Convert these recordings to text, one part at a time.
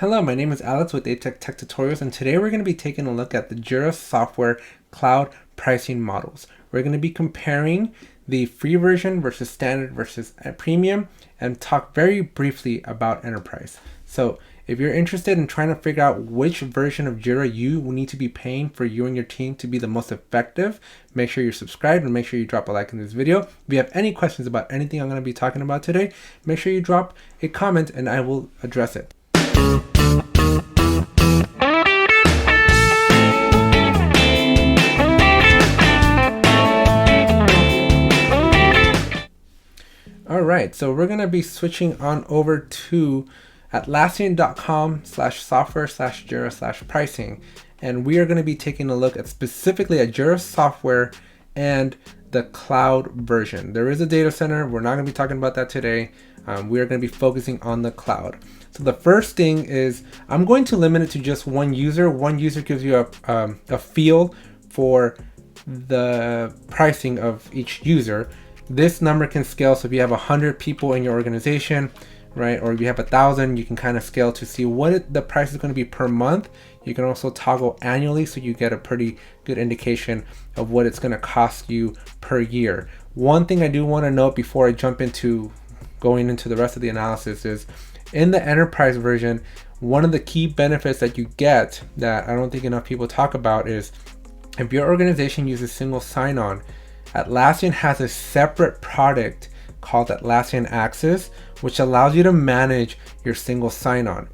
Hello, my name is Alex with ATech Tech Tutorials, and today we're going to be taking a look at the Jira software cloud pricing models. We're going to be comparing the free version versus standard versus premium and talk very briefly about enterprise. So if you're interested in trying to figure out which version of Jira you will need to be paying for you and your team to be the most effective, make sure you're subscribed and make sure you drop a like in this video. If you have any questions about anything I'm going to be talking about today, make sure you drop a comment and I will address it. All right, so we're going to be switching on over to Atlassian.com/software/Jira/pricing. And we are going to be taking a look at specifically at Jira software and the cloud version. There is a data center. We're not going to be talking about that today. We are going to be focusing on the cloud. So the first thing is I'm going to limit it to just one user. One user gives you a feel for the pricing of each user. This number can scale. So if you have 100 people in your organization, right, or if you have 1,000, you can kind of scale to see what the price is going to be per month. You can also toggle annually, so you get a pretty good indication of what it's going to cost you per year. One thing I do want to note before I jump into going into the rest of the analysis is in the enterprise version, one of the key benefits that you get that I don't think enough people talk about is if your organization uses single sign-on, Atlassian has a separate product called Atlassian Access, which allows you to manage your single sign-on.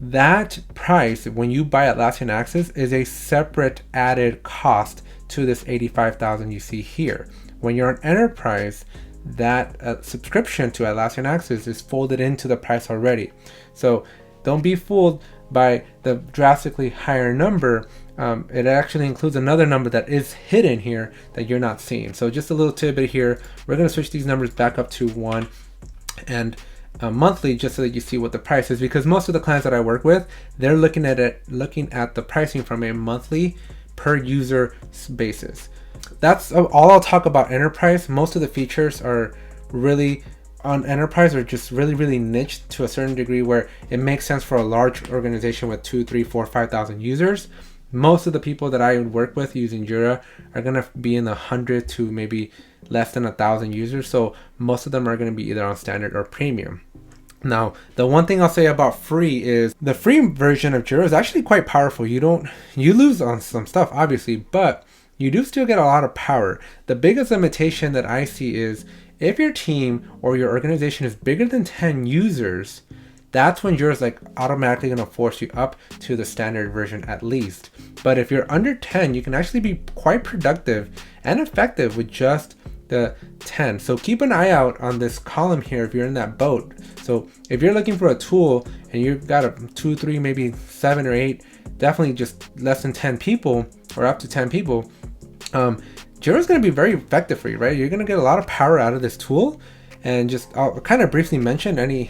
That price, when you buy Atlassian Access, is a separate added cost to this $85,000 you see here. When you're an enterprise, that subscription to Atlassian Access is folded into the price already. So don't be fooled by the drastically higher number. It actually includes another number that is hidden here that you're not seeing. So just a little tidbit here. We're going to switch these numbers back up to 1 and monthly, just so that you see what the price is, because most of the clients that I work with, they're looking at the pricing from a monthly per user basis. That's all I'll talk about enterprise. Most of the features are really on enterprise are just really niche to a certain degree where it makes sense for a large organization with 2, 3, 4, 5,000 users. Most of the people that I work with using Jira are going to be in the 100 to maybe less than 1,000 users. So most of them are going to be either on standard or premium. Now, the one thing I'll say about free is the free version of Jira is actually quite powerful. You lose on some stuff, obviously, but you do still get a lot of power. The biggest limitation that I see is if your team or your organization is bigger than 10 users, that's when Jira is like automatically going to force you up to the standard version at least. But if you're under 10, you can actually be quite productive and effective with just the 10. So keep an eye out on this column here if you're in that boat. So if you're looking for a tool and you've got a 2, 3, maybe 7 or 8, definitely just less than 10 people or up to 10 people, Jira is going to be very effective for you, right? You're going to get a lot of power out of this tool. And just I'll kind of briefly mention any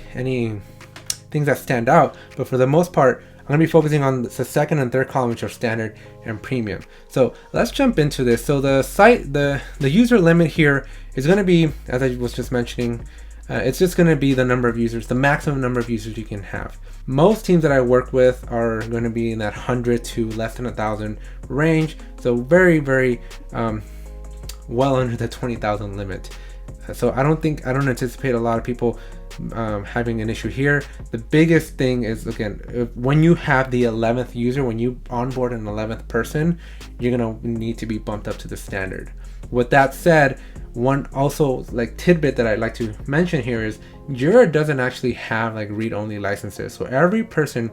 things that stand out, but for the most part, I'm going to be focusing on the second and third column, which are standard and premium. So let's jump into this. So the user limit here is going to be, as I was just mentioning, it's just going to be the number of users, the maximum number of users you can have. Most teams that I work with are going to be in that 100 to less than 1,000 range. So very well under the 20,000 limit. So I don't anticipate a lot of people having an issue here. The biggest thing is, again, when you have the 11th user, when you onboard an 11th person, you're gonna need to be bumped up to the standard. With that said, one also like tidbit that I'd like to mention here is Jira doesn't actually have like read-only licenses. So every person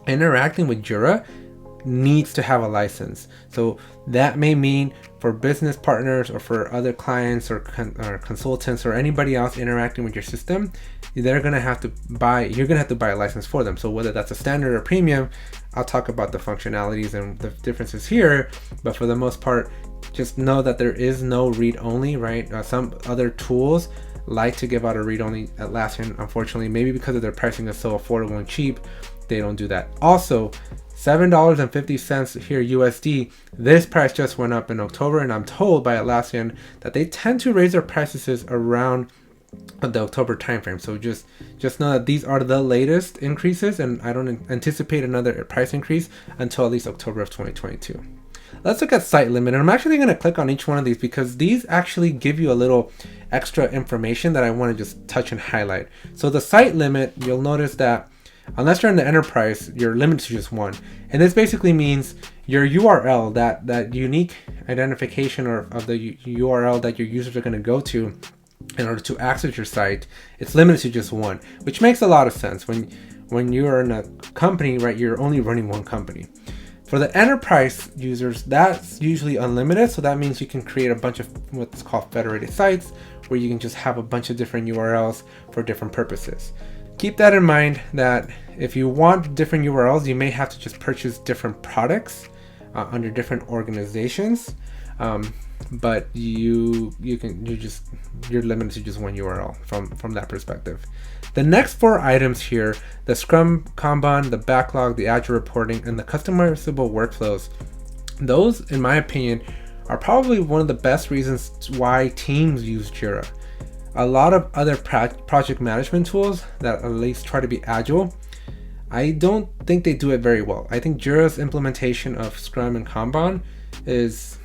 interacting with Jira needs to have a license. So that may mean for business partners or for other clients or consultants or anybody else interacting with your system, you're gonna have to buy a license for them. So whether that's a standard or premium, I'll talk about the functionalities and the differences here, but for the most part, just know that there is no read-only, right? Some other tools like to give out a read-only. Atlassian, unfortunately, maybe because of their pricing is so affordable and cheap, they don't do that. Also, $7.50 here USD. This price just went up in October, and I'm told by Atlassian that they tend to raise their prices around of the October timeframe. So just know that these are the latest increases, and I don't anticipate another price increase until at least October of 2022. Let's look at site limit, and I'm actually going to click on each one of these because these actually give you a little extra information that I want to just touch and highlight. So the site limit, you'll notice that unless you're in the enterprise, you're limited to just one. And this basically means your URL, that unique identification of the URL that your users are going to go to in order to access your site, it's limited to just one, which makes a lot of sense. When you're in a company, right, you're only running one company. For the enterprise users, that's usually unlimited. So that means you can create a bunch of what's called federated sites, where you can just have a bunch of different URLs for different purposes. Keep that in mind that if you want different URLs, you may have to just purchase different products under different organizations. But you're limited to just one URL from that perspective. The next 4 items here, the Scrum, Kanban, the backlog, the Agile reporting, and the customizable workflows, those, in my opinion, are probably one of the best reasons why teams use Jira. A lot of other project management tools that at least try to be agile, I don't think they do it very well. I think Jira's implementation of Scrum and Kanban is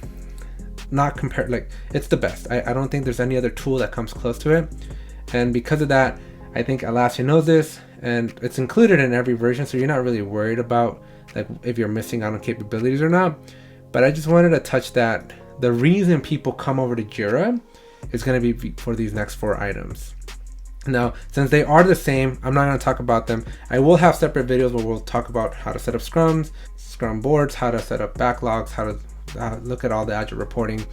not compared, like, it's the best. I don't think there's any other tool that comes close to it. And because of that, I think Atlassian knows this, and it's included in every version, so you're not really worried about like if you're missing out on capabilities or not. But I just wanted to touch that the reason people come over to Jira is going to be for these next 4 items. Now, since they are the same, I'm not going to talk about them. I will have separate videos where we'll talk about how to set up scrums, scrum boards, how to set up backlogs, how to look at all the Agile reporting,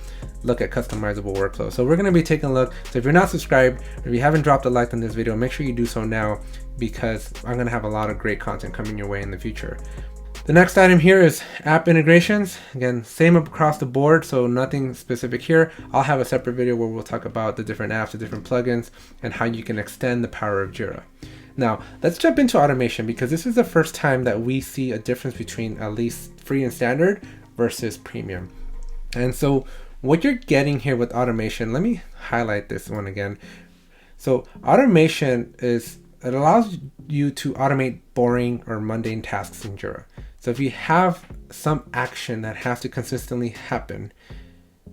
look at customizable workflows. So we're going to be taking a look. So if you're not subscribed, or if you haven't dropped a like on this video, make sure you do so now, because I'm going to have a lot of great content coming your way in the future. The next item here is app integrations. Again, same across the board, so nothing specific here. I'll have a separate video where we'll talk about the different apps, the different plugins, and how you can extend the power of Jira. Now, let's jump into automation, because this is the first time that we see a difference between at least free and standard versus premium. And so what you're getting here with automation, let me highlight this one again. So automation it allows you to automate boring or mundane tasks in Jira. So if you have some action that has to consistently happen,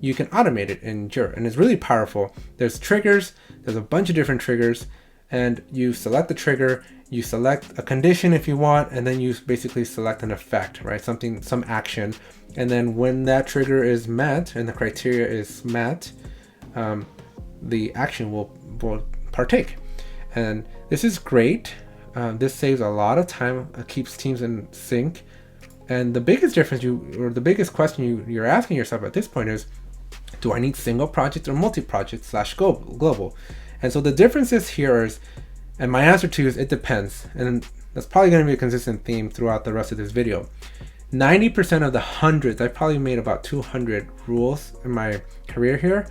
you can automate it in Jira, and it's really powerful. There's triggers, there's a bunch of different triggers, and you select the trigger, you select a condition if you want, and then you basically select an effect, right? Some action. And then when that trigger is met and the criteria is met, the action will partake. And this is great. This saves a lot of time, keeps teams in sync. And the biggest difference the biggest question you're asking yourself at this point is, do I need single project or multi-project / global? And so the differences here is, and my answer to you is it depends. And that's probably going to be a consistent theme throughout the rest of this video. 90% of the hundreds, I've probably made about 200 rules in my career here.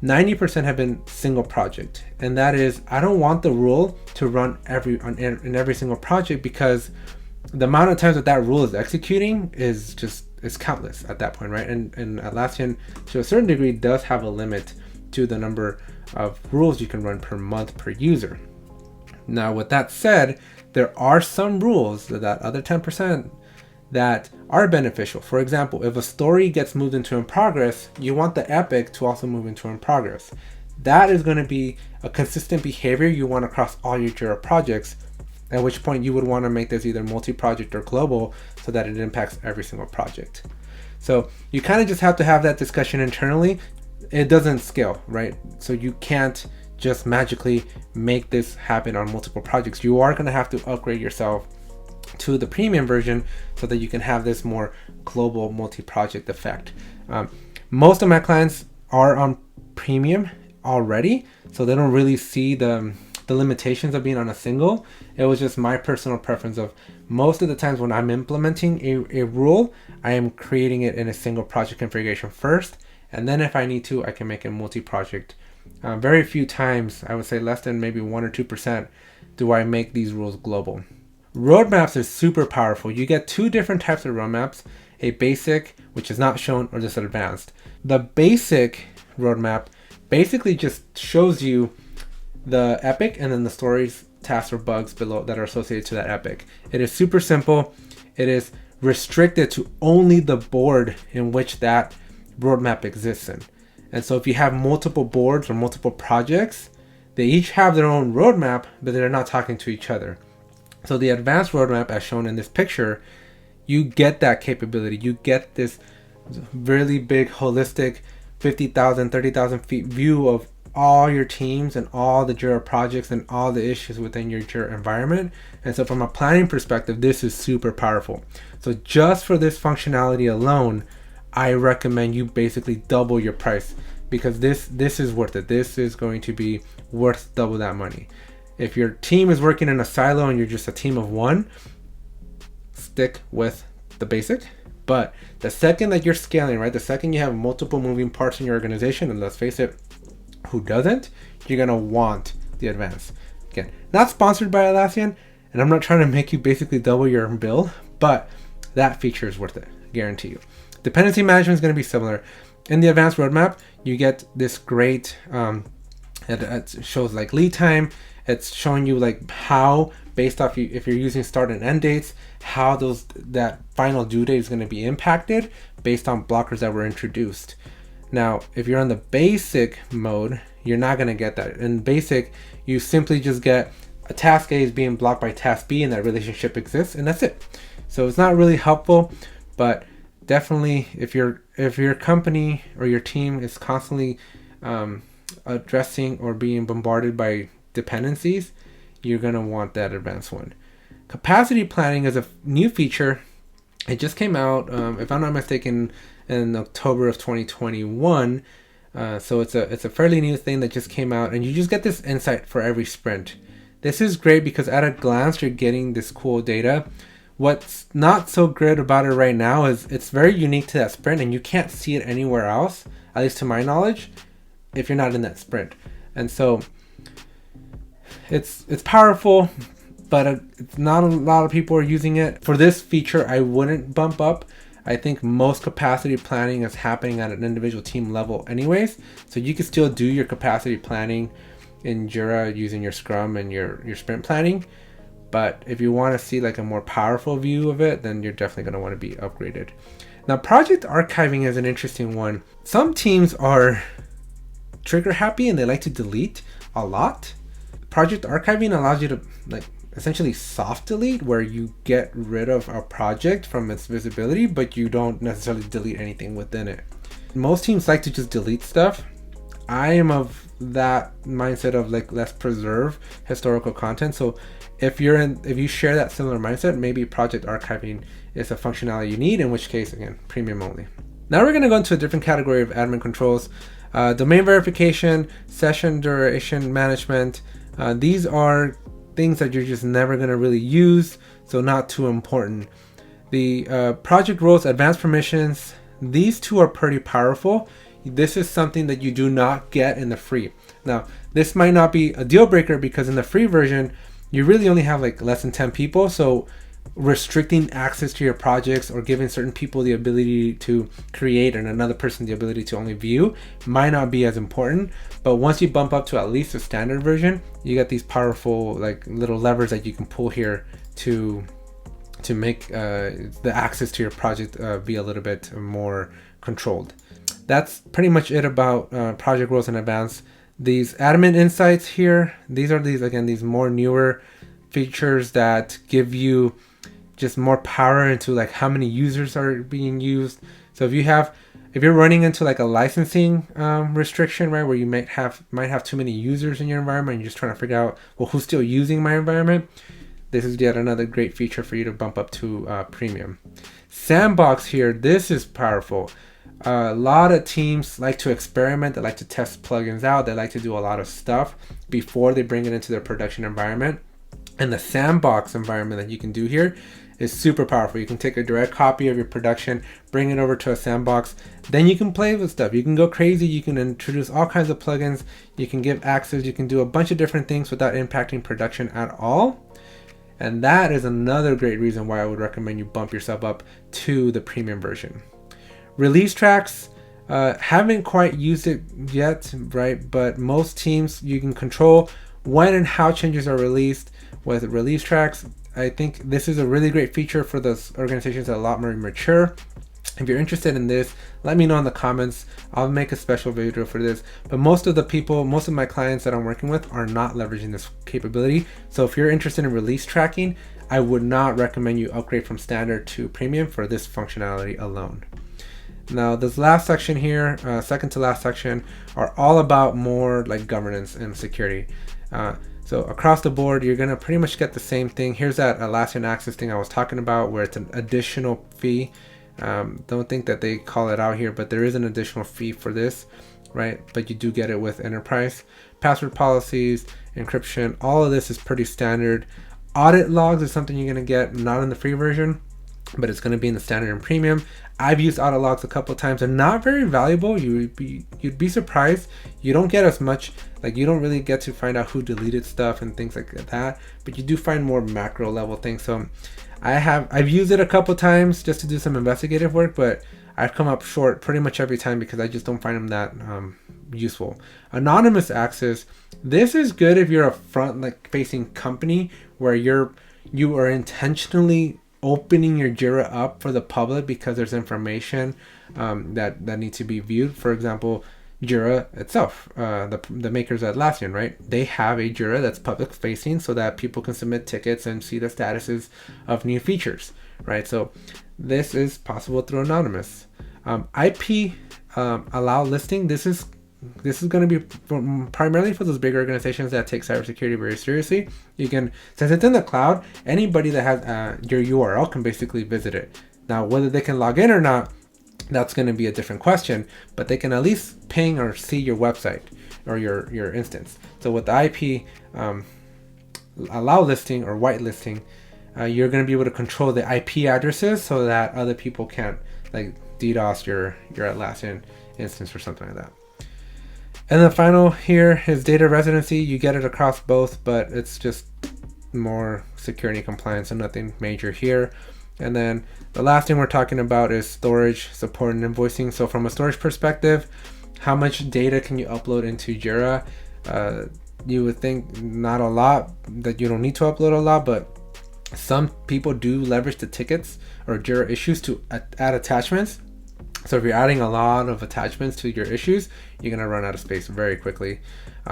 90% have been single project. And that is, I don't want the rule to run in every single project, because the amount of times that rule is executing is countless at that point, right? And Atlassian, to a certain degree, does have a limit to the number of rules you can run per month per user. Now, with that said, there are some rules, that other 10%, that are beneficial. For example, if a story gets moved into in progress, you want the epic to also move into in progress. That is going to be a consistent behavior you want across all your Jira projects, at which point you would want to make this either multi-project or global so that it impacts every single project. So you kind of just have to have that discussion internally. It doesn't scale, right? So you can't just magically make this happen on multiple projects. You are going to have to upgrade yourself to the premium version so that you can have this more global multi-project effect. Most of my clients are on premium already, so they don't really see the limitations of being on a single. It was just my personal preference of most of the times when I'm implementing a rule, I am creating it in a single project configuration first, and then if I need to, I can make it multi-project. Very few times, I would say less than maybe 1 or 2%, do I make these rules global. Roadmaps is super powerful. You get 2 different types of roadmaps, a basic, which is not shown, or just advanced. The basic roadmap basically just shows you the epic and then the stories, tasks, or bugs below that are associated to that epic. It is super simple. It is restricted to only the board in which that roadmap exists in. And so if you have multiple boards or multiple projects, they each have their own roadmap, but they're not talking to each other. So the advanced roadmap, as shown in this picture, you get that capability. You get this really big, holistic 50,000, 30,000 feet view of all your teams and all the Jira projects and all the issues within your Jira environment. And so from a planning perspective, this is super powerful. So just for this functionality alone, I recommend you basically double your price, because this is worth it. This is going to be worth double that money. If your team is working in a silo and you're just a team of one, stick with the basic. But the second that you're scaling, right, the second you have multiple moving parts in your organization, and let's face it, who doesn't, you're gonna want the advanced. Again, not sponsored by Atlassian, and I'm not trying to make you basically double your bill, but that feature is worth it, guarantee you. Dependency management is going to be similar. In the advanced roadmap, you get this great, it shows like lead time. It's showing you like how, based off if you're using start and end dates, how that final due date is going to be impacted based on blockers that were introduced. Now, if you're on the basic mode, you're not going to get that. In basic, you simply just get a task A is being blocked by task B, and that relationship exists, and that's it. So it's not really helpful, but definitely if your company or your team is constantly addressing or being bombarded by dependencies, you're going to want that advanced one. Capacity planning is a new feature. It just came out, if I'm not mistaken, in October of 2021. So it's a fairly new thing that just came out, and you just get this insight for every sprint. This is great because at a glance you're getting this cool data. What's not so good about it right now is it's very unique to that sprint, and you can't see it anywhere else, at least to my knowledge, if you're not in that sprint. And so it's powerful, but it's not a lot of people are using it. For this feature, I wouldn't bump up. I think most capacity planning is happening at an individual team level anyways, so you can still do your capacity planning in Jira using your Scrum and your sprint planning. But if you want to see like a more powerful view of it, then you're definitely going to want to be upgraded. Now, project archiving is an interesting one. Some teams are trigger happy and they like to delete a lot. Project archiving allows you to like essentially soft delete, where you get rid of a project from its visibility, but you don't necessarily delete anything within it. Most teams like to just delete stuff. I am of that mindset of like, let's preserve historical content. So if you share that similar mindset, maybe project archiving is a functionality you need, in which case, again, premium only. Now we're going to go into a different category of admin controls. Domain verification, session duration management. These are things that you're just never going to really use, so not too important. The project roles, advanced permissions, these two are pretty powerful. This is something that you do not get in the free. Now, this might not be a deal breaker because in the free version, you really only have like less than 10 people. So restricting access to your projects or giving certain people the ability to create and another person the ability to only view might not be as important. But once you bump up to at least the standard version, you get these powerful like little levers that you can pull here to make the access to your project be a little bit more controlled. That's pretty much it about project roles in advance. These admin insights here, these more newer features that give you just more power into like how many users are being used. So if you're running into like a licensing restriction, right, where you might have too many users in your environment and you're just trying to figure out, well, who's still using my environment, this is yet another great feature for you to bump up to premium. Sandbox here, this is powerful. A lot of teams like to experiment, they like to test plugins out, they like to do a lot of stuff before they bring it into their production environment. And the Sandbox environment that you can do here is super powerful. You can take a direct copy of your production, bring it over to a Sandbox, then you can play with stuff. You can go crazy, you can introduce all kinds of plugins, you can give access, you can do a bunch of different things without impacting production at all. And that is another great reason why I would recommend you bump yourself up to the premium version. Release tracks, haven't quite used it yet, right? But most teams, you can control when and how changes are released with release tracks. I think this is a really great feature for those organizations that are a lot more mature. If you're interested in this, let me know in the comments. I'll make a special video for this. But most of my clients that I'm working with are not leveraging this capability. So if you're interested in release tracking, I would not recommend you upgrade from standard to premium for this functionality alone. Now, this last section here, second to last section, are all about more like governance and security. So across the board, you're gonna pretty much get the same thing. Here's that Atlassian Access thing I was talking about, where it's an additional fee. Don't think that they call it out here, but there is an additional fee for this, right? But you do get it with Enterprise. Password policies, encryption, all of this is pretty standard. Audit logs is something you're gonna get not in the free version, but it's gonna be in the standard and premium. I've used audit logs a couple of times. They're not very valuable. You'd be surprised. You don't get as much, like you don't really get to find out who deleted stuff and things like that, but you do find more macro level things. So I've used it a couple times just to do some investigative work, but I've come up short pretty much every time because I just don't find them that useful. Anonymous access. This is good if you're a front facing company where you are intentionally opening your Jira up for the public because there's information that needs to be viewed. For example, Jira itself, the makers of Atlassian, right? They have a Jira that's public facing so that people can submit tickets and see the statuses of new features, right? So this is possible through anonymous. IP allow listing. This is going to be primarily for those big organizations that take cybersecurity very seriously. You can, since it's in the cloud, anybody that has your URL can basically visit it. Now, whether they can log in or not, that's going to be a different question, but they can at least ping or see your website or your instance. So with the IP allow listing or whitelisting, you're going to be able to control the IP addresses so that other people can't like DDoS your Atlassian instance or something like that. And the final here is data residency. You get it across both, but it's just more security compliance, so nothing major here. And then the last thing we're talking about is storage, support, and invoicing. So from a storage perspective, how much data can you upload into Jira? You would think not a lot, that you don't need to upload a lot, but some people do leverage the tickets or Jira issues to add attachments. So if you're adding a lot of attachments to your issues, you're gonna run out of space very quickly.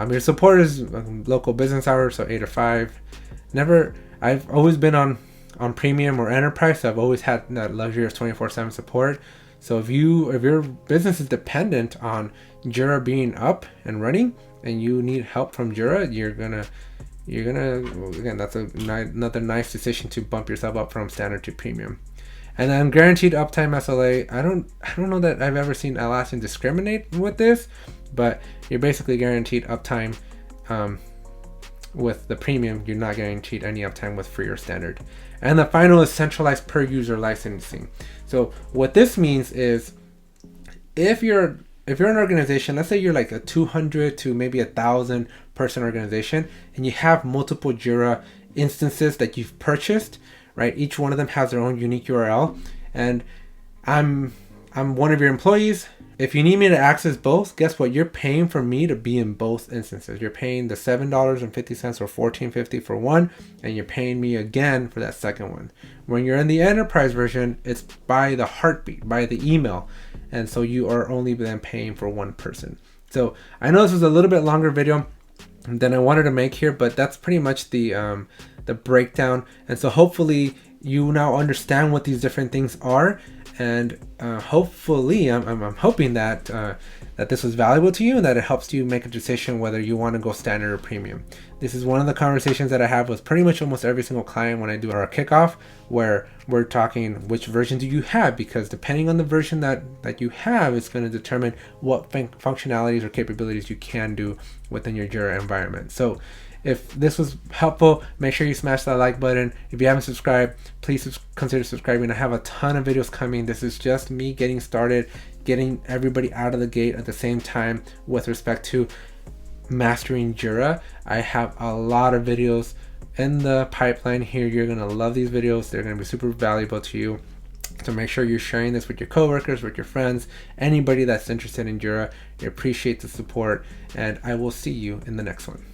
Your support is local business hours, so 8 to 5. I've always been on premium or enterprise, so I've always had that luxury of 24/7 support. So if your business is dependent on Jira being up and running and you need help from Jira, you're gonna again, that's another nice decision to bump yourself up from standard to premium. And then guaranteed uptime SLA. I don't know that I've ever seen Atlassian discriminate with this, but you're basically guaranteed uptime. With the premium, you're not guaranteed any uptime with free or standard. And the final is centralized per user licensing. So what this means is if you're an organization, let's say you're like a 200 to maybe 1,000 person organization, and you have multiple Jira instances that you've purchased, right? Each one of them has their own unique URL, and I'm one of your employees. If you need me to access both, guess what? You're paying for me to be in both instances. You're paying the $7.50 or $14.50 for one, and you're paying me again for that second one. When you're in the enterprise version, it's by the heartbeat, by the email, and so you are only then paying for one person. So I know this was a little bit longer video than I wanted to make here, but that's pretty much the breakdown. And so hopefully you now understand what these different things are, and hopefully I'm hoping that that this was valuable to you and that it helps you make a decision whether you want to go standard or premium. This is one of the conversations that I have with pretty much almost every single client when I do our kickoff, where we're talking which version do you have, because depending on the version that you have, it's going to determine what functionalities or capabilities you can do within your Jira environment. So if this was helpful, make sure you smash that like button. If you haven't subscribed, please consider subscribing. I have a ton of videos coming. This is just me getting started, getting everybody out of the gate at the same time with respect to mastering Jira. I have a lot of videos in the pipeline here. You're gonna love these videos. They're gonna be super valuable to you. So make sure you're sharing this with your coworkers, with your friends, anybody that's interested in Jira. I appreciate the support, and I will see you in the next one.